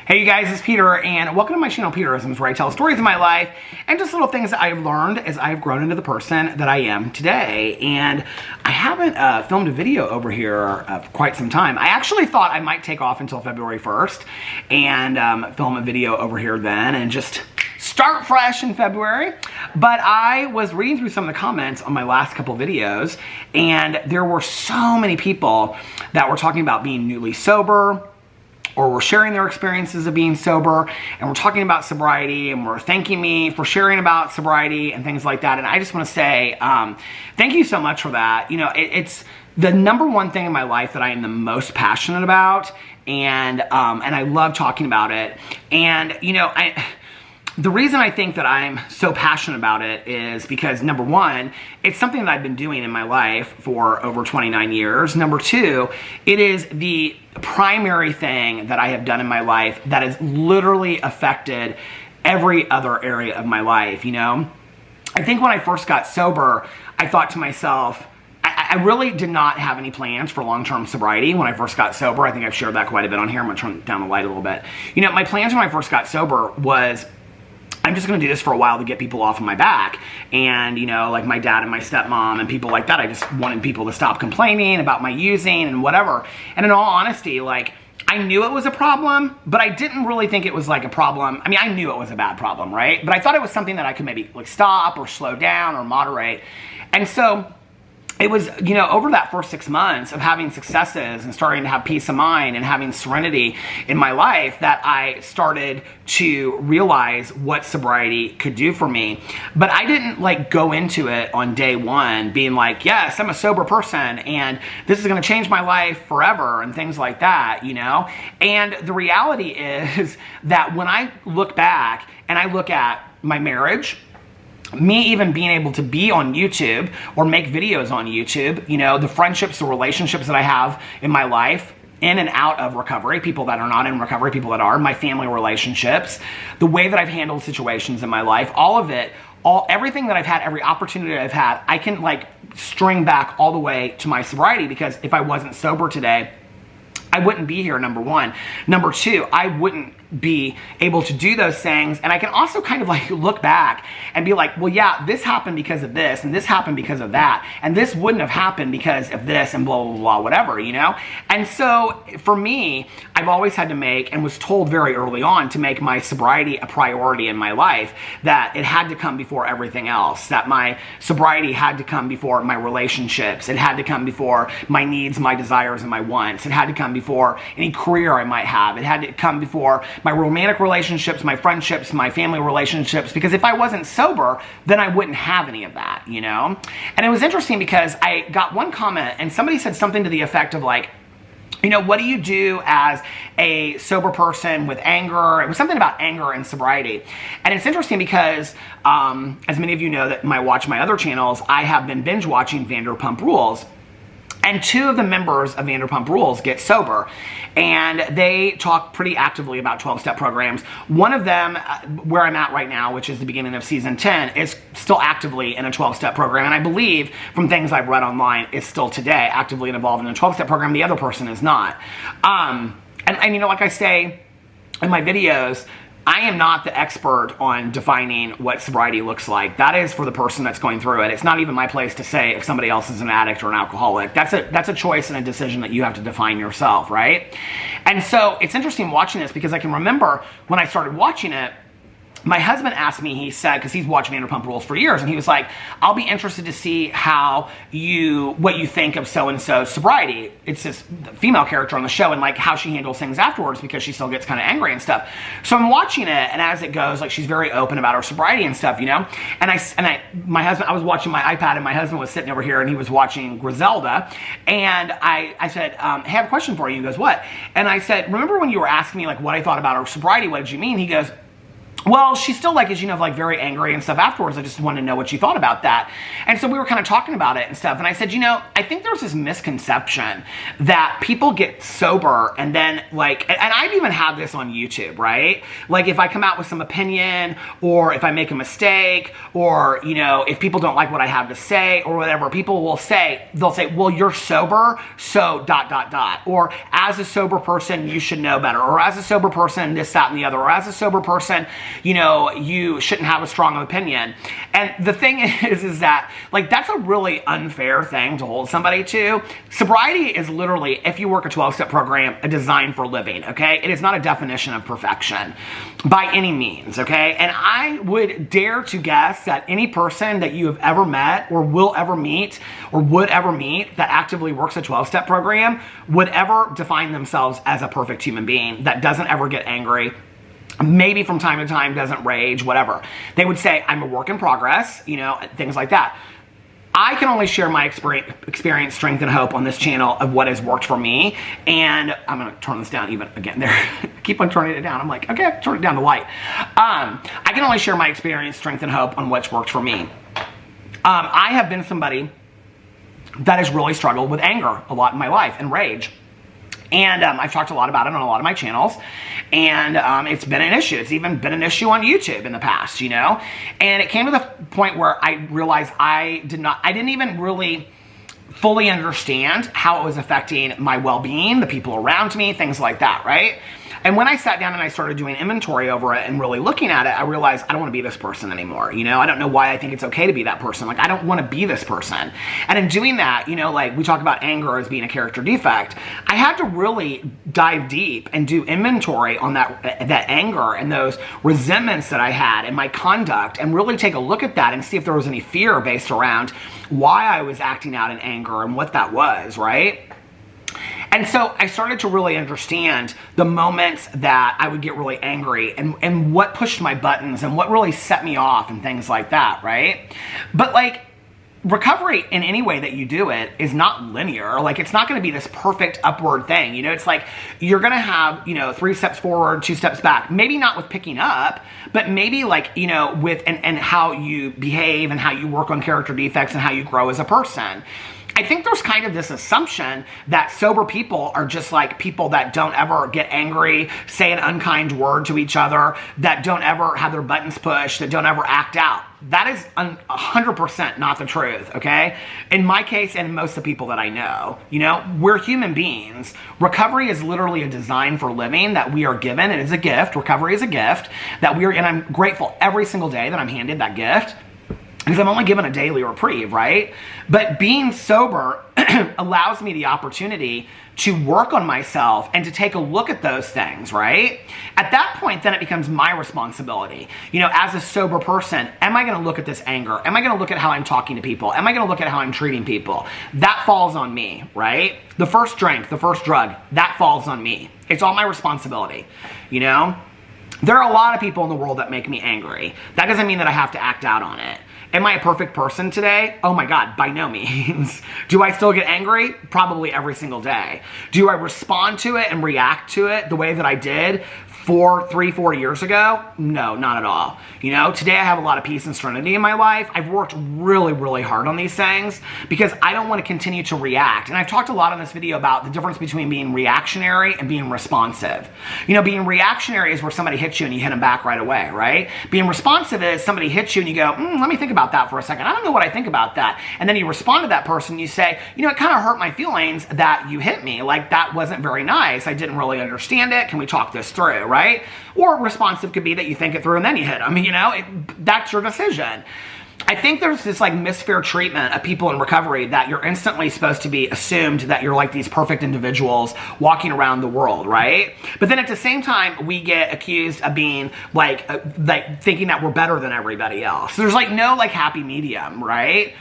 Hey you guys, it's Peter, and welcome to my channel, Peterisms, where I tell stories of my life and just little things that I've learned as I've grown into the person that I am today. And I haven't filmed a video over here for quite some time. I actually thought I might take off until February 1st and film a video over here then and just start fresh in February. But I was reading through some of the comments on my last couple videos, and there were so many people that were talking about being newly sober, or were sharing their experiences of being sober, and we're talking about sobriety, and were thanking me for sharing about sobriety and things like that. And I just want to say thank you so much for that. You know, it's the number one thing in my life that I am the most passionate about, and I love talking about it. And you know, the reason I think that I'm so passionate about it is because, number one, it's something that I've been doing in my life for over 29 years. Number two, it is the primary thing that I have done in my life that has literally affected every other area of my life, you know? I think when I first got sober, I thought to myself, I really did not have any plans for long-term sobriety when I first got sober. I think I've shared that quite a bit on here. I'm gonna turn down the light a little bit. You know, my plans when I first got sober was, I'm just gonna do this for a while to get people off of my back. And, you know, like my dad and my stepmom and people like that, I just wanted people to stop complaining about my using and whatever. And in all honesty, like, I knew it was a problem, but I didn't really think it was like a problem. I mean, I knew it was a bad problem, right? But I thought it was something that I could maybe like stop or slow down or moderate. And so it was, you know, over that first 6 months of having successes and starting to have peace of mind and having serenity in my life that I started to realize what sobriety could do for me. But I didn't like go into it on day one being like, yes, I'm a sober person and this is going to change my life forever and things like that, you know? And the reality is that when I look back and I look at my marriage, me even being able to be on YouTube or make videos on YouTube, you know, the friendships, the relationships that I have in my life, in and out of recovery, people that are not in recovery, people that are, my family relationships, the way that I've handled situations in my life, all of it, everything that I've had, every opportunity I've had, I can like string back all the way to my sobriety, because if I wasn't sober today, I wouldn't be here, number one. Number two, I wouldn't be able to do those things. And I can also kind of like look back and be like, well, yeah, this happened because of this, and this happened because of that, and this wouldn't have happened because of this, and blah, blah, blah, whatever, you know? And so for me, I've always had to make, and was told very early on, to make my sobriety a priority in my life, that it had to come before everything else, that my sobriety had to come before my relationships, it had to come before my needs, my desires, and my wants, it had to come before any career I might have, it had to come before my romantic relationships, my friendships, my family relationships, because if I wasn't sober, then I wouldn't have any of that, you know? And it was interesting because I got one comment and somebody said something to the effect of like, you know, what do you do as a sober person with anger? It was something about anger and sobriety. And it's interesting because, as many of you know that watch my other channels, I have been binge watching Vanderpump Rules. And two of the members of Vanderpump Rules get sober, and they talk pretty actively about 12-step programs. One of them, where I'm at right now, which is the beginning of season 10, is still actively in a 12-step program. And I believe, from things I've read online, is still today actively involved in a 12-step program. The other person is not. And you know, like I say in my videos, I am not the expert on defining what sobriety looks like. That is for the person that's going through it. It's not even my place to say if somebody else is an addict or an alcoholic. That's a choice and a decision that you have to define yourself, right? And so it's interesting watching this, because I can remember when I started watching it, my husband asked me, he said, because he's watched Vanderpump Rules for years, and he was like, I'll be interested to see what you think of so-and-so's sobriety. It's this female character on the show, and like how she handles things afterwards, because she still gets kind of angry and stuff. So I'm watching it, and as it goes, like, she's very open about her sobriety and stuff, you know? And I was watching my iPad, and my husband was sitting over here, and he was watching Griselda, and I said, hey, I have a question for you. He goes, what? And I said, remember when you were asking me like what I thought about her sobriety, what did you mean? He goes, Well, she still like is, you know, like very angry and stuff afterwards. I just wanted to know what she thought about that. And so we were kind of talking about it and stuff. And I said, you know, I think there's this misconception that people get sober and then like, and I've even had this on YouTube, right? Like if I come out with some opinion or if I make a mistake or, you know, if people don't like what I have to say or whatever, people will say, they'll say, well, you're sober, so ... Or as a sober person, you should know better. Or as a sober person, this, that, and the other. Or as a sober person, you know, you shouldn't have a strong opinion. And the thing is that, like, that's a really unfair thing to hold somebody to. Sobriety is literally, if you work a 12-step program, a design for living, okay? It is not a definition of perfection by any means, okay? And I would dare to guess that any person that you have ever met or will ever meet or would ever meet that actively works a 12-step program would ever define themselves as a perfect human being that doesn't ever get angry, maybe from time to time doesn't rage, whatever. They would say, I'm a work in progress, you know, things like that. I can only share my experience, strength, and hope on this channel of what has worked for me. And I'm going to turn this down even again there. Keep on turning it down. I'm like, okay, I've turned it down the light. I can only share my experience, strength, and hope on what's worked for me. I have been somebody that has really struggled with anger a lot in my life and rage. And I've talked a lot about it on a lot of my channels, and it's been an issue. It's even been an issue on YouTube in the past, you know? And it came to the point where I realized I didn't even really fully understand how it was affecting my well-being, the people around me, things like that, right? And when I sat down and I started doing inventory over it and really looking at it, I realized I don't want to be this person anymore. You know, I don't know why I think it's okay to be that person. Like, I don't want to be this person. And in doing that, you know, like we talk about anger as being a character defect, I had to really dive deep and do inventory on that anger and those resentments that I had in my conduct and really take a look at that and see if there was any fear based around why I was acting out in anger and what that was, right? And so I started to really understand the moments that I would get really angry and what pushed my buttons and what really set me off and things like that, right? But like, recovery in any way that you do it is not linear. Like, it's not going to be this perfect upward thing. You know, it's like you're going to have, you know, 3 steps forward, 2 steps back. Maybe not with picking up, but maybe like, you know, with and how you behave and how you work on character defects and how you grow as a person. I think there's kind of this assumption that sober people are just like people that don't ever get angry, say an unkind word to each other, that don't ever have their buttons pushed, that don't ever act out. That is 100% not the truth, okay? In my case and most of the people that I know, you know, we're human beings. Recovery is literally a design for living that we are given. It is a gift. Recovery is a gift that and I'm grateful every single day that I'm handed that gift, because I'm only given a daily reprieve, right? But being sober allows me the opportunity to work on myself and to take a look at those things, right? At that point, then it becomes my responsibility. You know, as a sober person, am I going to look at this anger? Am I going to look at how I'm talking to people? Am I going to look at how I'm treating people? That falls on me, right? The first drink, the first drug, that falls on me. It's all my responsibility, you know? There are a lot of people in the world that make me angry. That doesn't mean that I have to act out on it. Am I a perfect person today? Oh my God, by no means. Do I still get angry? Probably every single day. Do I respond to it and react to it the way that I did 4 years ago? No, not at all. You know, today I have a lot of peace and serenity in my life. I've worked really, really hard on these things because I don't want to continue to react. And I've talked a lot in this video about the difference between being reactionary and being responsive. You know, being reactionary is where somebody hits you and you hit them back right away, right? Being responsive is somebody hits you and you go, let me think about that for a second. I don't know what I think about that. And then you respond to that person and you say, you know, it kind of hurt my feelings that you hit me. Like, that wasn't very nice. I didn't really understand it. Can we talk this through, right? Or responsive could be that you think it through and then you hit them. You know, that's your decision. I think there's this like misfair treatment of people in recovery that you're instantly supposed to be assumed that you're like these perfect individuals walking around the world, right? But then at the same time, we get accused of being like thinking that we're better than everybody else. So there's like no like happy medium, right?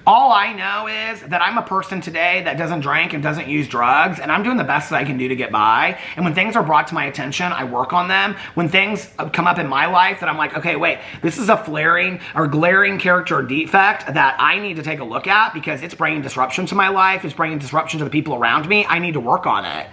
All I know is that I'm a person today that doesn't drink and doesn't use drugs, and I'm doing the best that I can do to get by. And when things are brought to my attention, I work on them. When things come up in my life that I'm like, okay, wait, this is a flaring or glaring character defect that I need to take a look at because it's bringing disruption to my life, it's bringing disruption to the people around me, I need to work on it.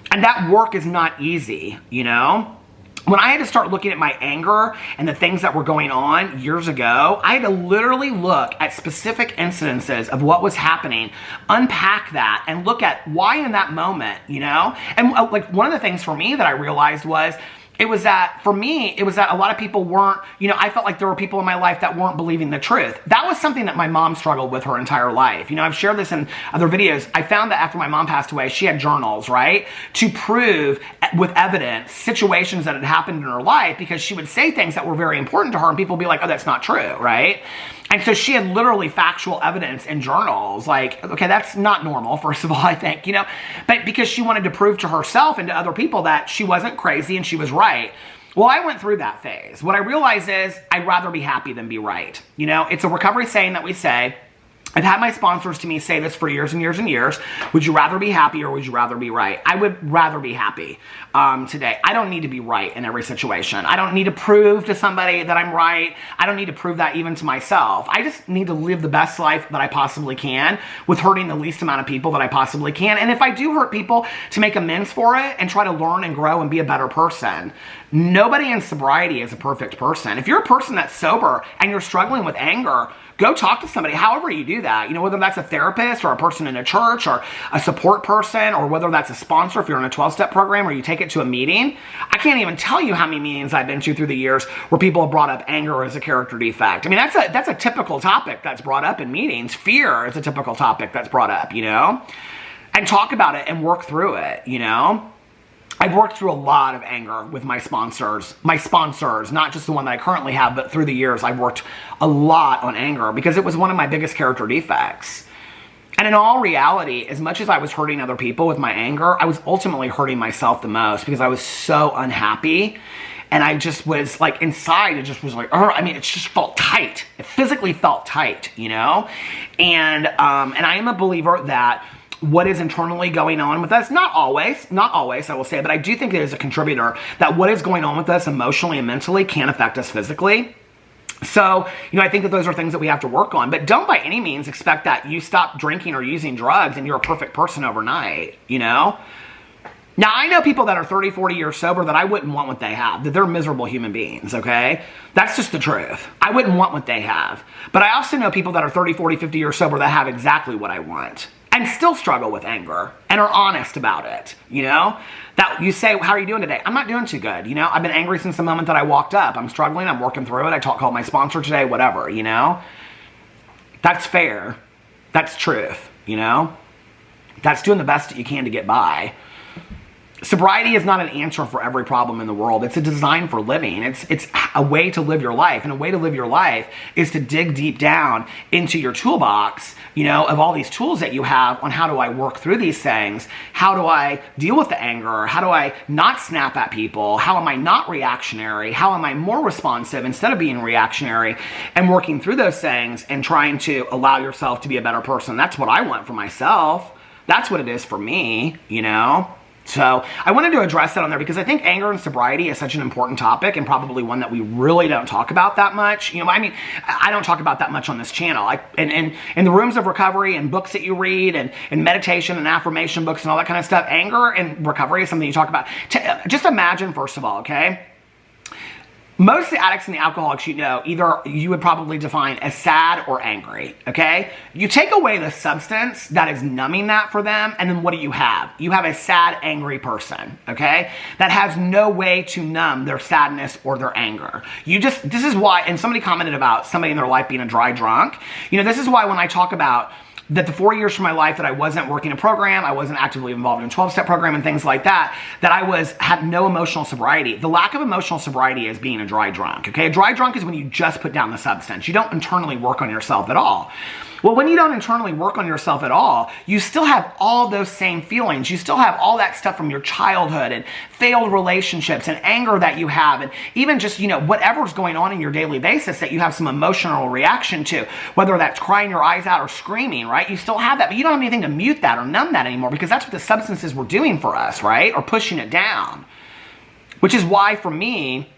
And that work is not easy, you know? when I had to start looking at my anger and the things that were going on years ago, I had to literally look at specific incidences of what was happening, unpack that, and look at why in that moment, you know? And like one of the things for me that I realized was, it was that a lot of people weren't, you know, I felt like there were people in my life that weren't believing the truth. That was something that my mom struggled with her entire life. You know, I've shared this in other videos. I found that after my mom passed away, she had journals, right? To prove with evidence situations that had happened in her life, because she would say things that were very important to her and people would be like, oh, that's not true, right? And so she had literally factual evidence in journals, like, okay, that's not normal, first of all, I think, you know, but because she wanted to prove to herself and to other people that she wasn't crazy and she was right. Well, I went through that phase. What I realized is I'd rather be happy than be right. You know, it's a recovery saying that we say. I've had my sponsors to me say this for years and years and years. Would you rather be happy or would you rather be right? I would rather be happy today. I don't need to be right in every situation. I don't need to prove to somebody that I'm right. I don't need to prove that even to myself. I just need to live the best life that I possibly can with hurting the least amount of people that I possibly can. And if I do hurt people, to make amends for it and try to learn and grow and be a better person. Nobody in sobriety is a perfect person. If you're a person that's sober and you're struggling with anger, go talk to somebody, however you do that. You know, whether that's a therapist or a person in a church or a support person, or whether that's a sponsor if you're in a 12-step program or you take it to a meeting. I can't even tell you how many meetings I've been to through the years where people have brought up anger as a character defect. I mean, that's a typical topic that's brought up in meetings. Fear is a typical topic that's brought up, you know? And talk about it and work through it, you know? I've worked through a lot of anger with my sponsors, not just the one that I currently have, but through the years, I've worked a lot on anger because it was one of my biggest character defects. And in all reality, as much as I was hurting other people with my anger, I was ultimately hurting myself the most because I was so unhappy. And I just was like, inside, it just was like, I mean, it just felt tight. It physically felt tight, you know? And I am a believer that what is internally going on with us, not always, I will say, but I do think it is a contributor that what is going on with us emotionally and mentally can affect us physically. So, you know, I think that those are things that we have to work on, but don't by any means expect that you stop drinking or using drugs and you're a perfect person overnight, you know? Now, I know people that are 30, 40 years sober that I wouldn't want what they have, that they're miserable human beings, okay? That's just the truth. I wouldn't want what they have. But I also know people that are 30, 40, 50 years sober that have exactly what I want and still struggle with anger and are honest about it, you know? That you say, how are you doing today? I'm not doing too good, you know? I've been angry since the moment that I walked up. I'm struggling, I'm working through it. I called my sponsor today, whatever, you know? That's fair. That's truth, you know? That's doing the best that you can to get by. Sobriety is not an answer for every problem in the world. It's a design for living. It's a way to live your life. And a way to live your life is to dig deep down into your toolbox, you know, of all these tools that you have on how do I work through these things? How do I deal with the anger? How do I not snap at people? How am I not reactionary? How am I more responsive instead of being reactionary? And working through those things and trying to allow yourself to be a better person. That's what I want for myself. That's what it is for me, you know? So I wanted to address that on there because I think anger and sobriety is such an important topic and probably one that we really don't talk about that much. You know, I mean, I don't talk about that much on this channel. And in the rooms of recovery and books that you read and meditation and affirmation books and all that kind of stuff, anger and recovery is something you talk about. Just imagine, first of all, okay? Most of the addicts and the alcoholics you know, either you would probably define as sad or angry, okay? You take away the substance that is numbing that for them, and then what do you have? You have a sad, angry person, okay? That has no way to numb their sadness or their anger. This is why, and somebody commented about somebody in their life being a dry drunk. You know, this is why when I talk about that the 4 years from my life that I wasn't working a program, I wasn't actively involved in a 12-step program and things like that, that I had no emotional sobriety. The lack of emotional sobriety is being a dry drunk, okay? A dry drunk is when you just put down the substance. You don't internally work on yourself at all. Well, when you don't internally work on yourself at all, you still have all those same feelings. You still have all that stuff from your childhood and failed relationships and anger that you have and even just, you know, whatever's going on in your daily basis that you have some emotional reaction to, whether that's crying your eyes out or screaming, right? You still have that, but you don't have anything to mute that or numb that anymore because that's what the substances were doing for us, right? Or pushing it down. Which is why, for me,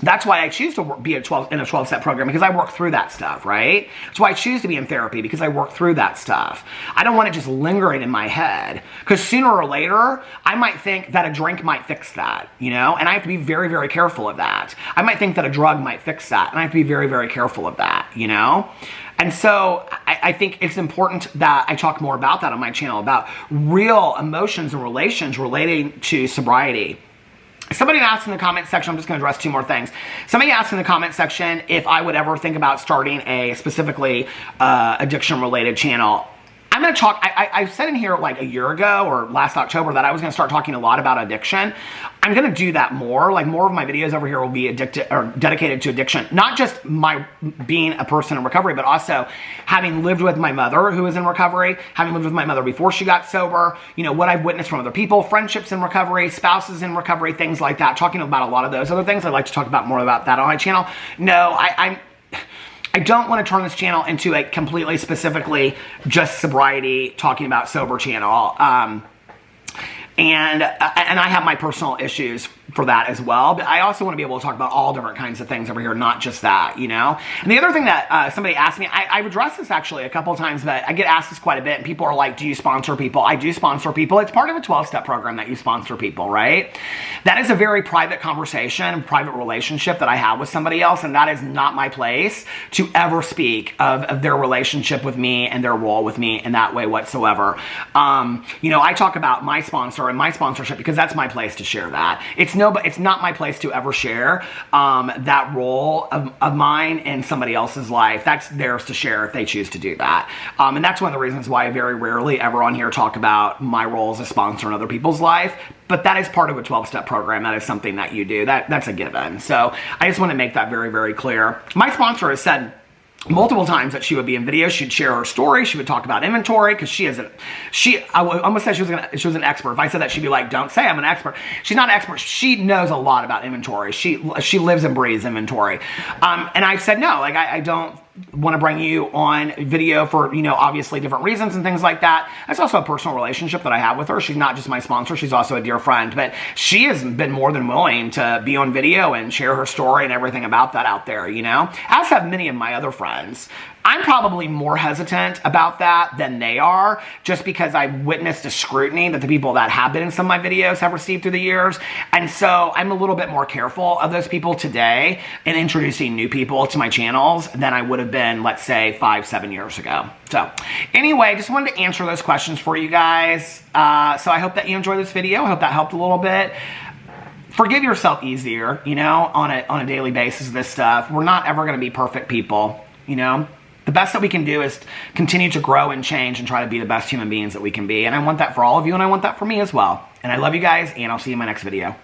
That's why I choose to be in a 12-step program, because I work through that stuff, right? That's why I choose to be in therapy, because I work through that stuff. I don't want it just lingering in my head, because sooner or later, I might think that a drink might fix that, you know? And I have to be very, very careful of that. I might think that a drug might fix that, and I have to be very, very careful of that, you know? And so I think it's important that I talk more about that on my channel, about real emotions and relations relating to sobriety. Somebody asked in the comment section, I'm just going to address two more things. Somebody asked in the comment section if I would ever think about starting a specifically addiction-related channel. I'm going to talk, I said in here like a year ago or last October that I was going to start talking a lot about addiction. I'm going to do that more. Like, more of my videos over here will be dedicated to addiction. Not just my being a person in recovery, but also having lived with my mother who is in recovery, having lived with my mother before she got sober, you know, what I've witnessed from other people, friendships in recovery, spouses in recovery, things like that. Talking about a lot of those other things. I'd like to talk about more about that on my channel. No, I don't want to turn this channel into a completely specifically just sobriety, talking about sober channel. And I have my personal issues for that as well, but I also want to be able to talk about all different kinds of things over here, not just that, you know? And the other thing that somebody asked me, I've addressed this actually a couple of times, but I get asked this quite a bit, and people are like, do you sponsor people? I do sponsor people. It's part of a 12-step program that you sponsor people, right? That is a very private conversation, private relationship that I have with somebody else, and that is not my place to ever speak of their relationship with me and their role with me in that way whatsoever. You know, I talk about my sponsor and my sponsorship because that's my place to share that. It's not my place to ever share that role of mine in somebody else's life. That's theirs to share if they choose to do that. And that's one of the reasons why I very rarely ever on here talk about my role as a sponsor in other people's life. But that is part of a 12-step program. That is something that you do. That's a given. So I just want to make that very, very clear. My sponsor has said multiple times that she would be in videos, she'd share her story, she would talk about inventory, because I almost said she was an expert. If I said that, she'd be like, don't say I'm an expert. She's not an expert. She knows a lot about inventory. She lives and breathes inventory. And I said, no, like I don't want to bring you on video for, you know, obviously different reasons and things like that. That's also a personal relationship that I have with her. She's not just my sponsor, she's also a dear friend, but she has been more than willing to be on video and share her story and everything about that out there, you know, as have many of my other friends. I'm probably more hesitant about that than they are, just because I've witnessed the scrutiny that the people that have been in some of my videos have received through the years. And so I'm a little bit more careful of those people today in introducing new people to my channels than I would have been, let's say, 5-7 years ago. So anyway, just wanted to answer those questions for you guys. So I hope that you enjoyed this video. I hope that helped a little bit. Forgive yourself easier, you know, on a daily basis of this stuff. We're not ever going to be perfect people, you know. The best that we can do is continue to grow and change and try to be the best human beings that we can be. And I want that for all of you, and I want that for me as well. And I love you guys, and I'll see you in my next video.